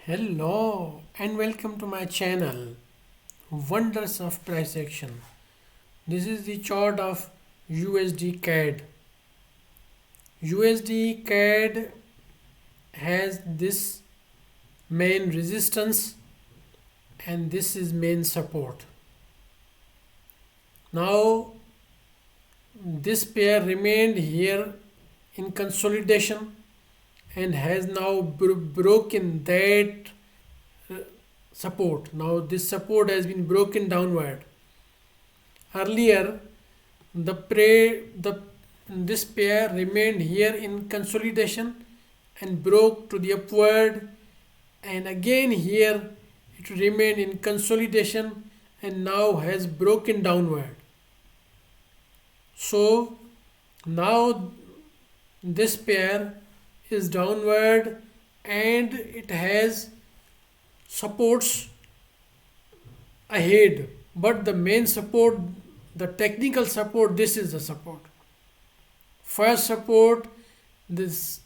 Hello and welcome to my channel Wonders of Price Action. This is the chart of USD CAD. USD CAD has this main resistance and this is main support. Now this pair remained here in consolidation and has now broken that support. Now this support has been broken downward. Earlier this pair remained here in consolidation and broke to the upward, and again here it remained in consolidation and now has broken downward. So now this pair is downward and it has supports ahead, but the main support, the technical support, this is the support. First support this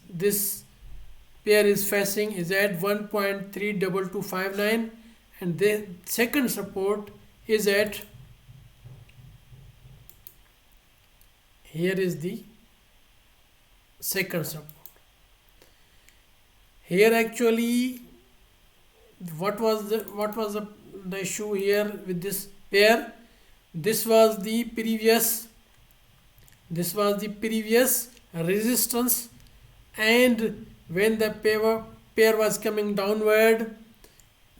pair is facing is at 1.32259, and the second support is at, here is the second support. Here actually what was the issue here with this pair? This was the previous resistance, and when the pair was coming downward,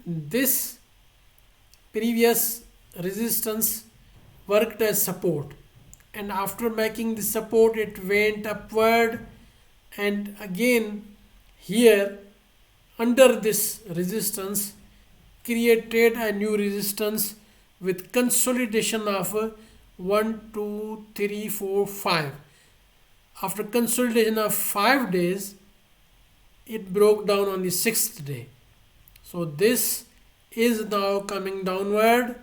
this previous resistance worked as support, and after making the support it went upward, and again here under this resistance created a new resistance with consolidation of 1 2 3 4 5. After consolidation of 5 days it broke down on the 6th day. So this is now coming downward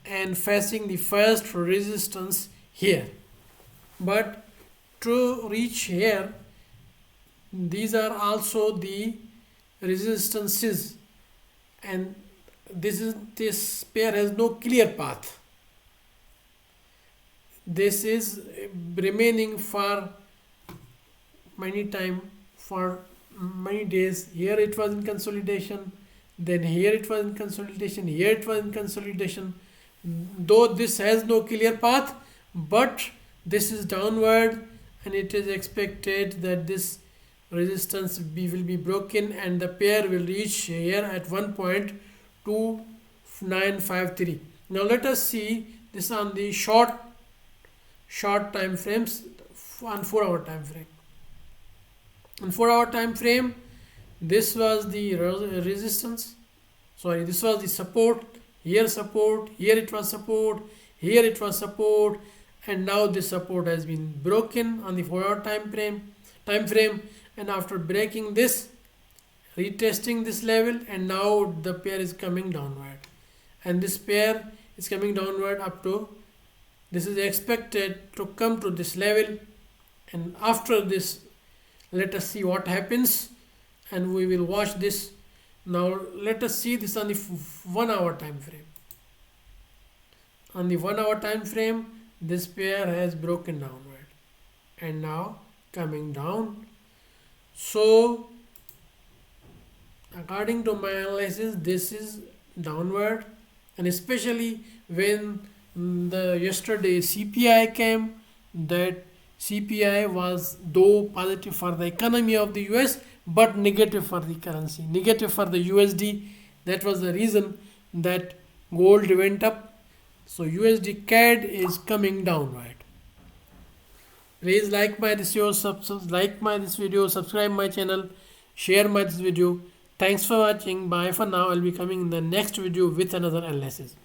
and facing the first resistance here, but to reach here, these are also the resistances, and this pair has no clear path. This is remaining for many days. Here it was in consolidation, then here it was in consolidation, here it was in consolidation. Though this has no clear path, but this is downward, and it is expected that this resistance will be broken and the pair will reach here at 1.2953. Now let us see this on the short time frames, on 4-hour time frame. On 4-hour time frame, this was the resistance, this was the support, here it was support, here it was support, and now this support has been broken on the 4-hour time frame, and after breaking this, retesting this level, and now the pair is coming downward, and this pair is coming downward up to, this is expected to come to this level, and after this let us see what happens, and we will watch this. Now let us see this on the 1-hour time frame. On the 1-hour time frame, this pair has broken downward and now coming down. So according to my analysis, this is downward, and especially when the yesterday CPI came, that CPI was though positive for the economy of the US but negative for the currency, negative for the USD. That was the reason that gold went up. So USD CAD is coming downward. Please like my this video, subscribe my channel, share my this video. Thanks for watching. Bye for now. I'll be coming in the next video with another analysis.